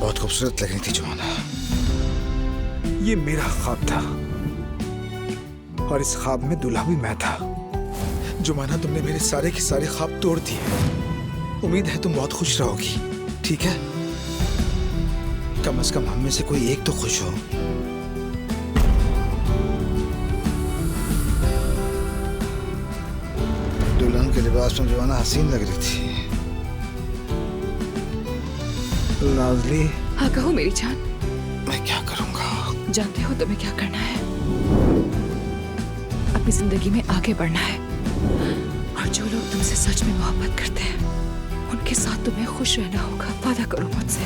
बहुत खूबसूरत लग रही थी जुमाना। ये मेरा ख्वाब था और इस ख्वाब में दूल्हा भी मैं था। जुमाना, तुमने मेरे सारे के सारे ख्वाब तोड़ दिए। उम्मीद है तुम बहुत खुश रहोगी, ठीक है? कम से कम हम में से कोई एक तो खुश हो। दुल्हन के लिबास में जुमाना हसीन लग रही थी। लाजली। हाँ कहो मेरी जान। मैं क्या करूंगा? जानते हो तुम्हें क्या करना है? अपनी जिंदगी में आगे बढ़ना है और जो लोग तुमसे सच में मोहब्बत करते हैं उनके साथ तुम्हें खुश रहना होगा। वादा करो मुझसे।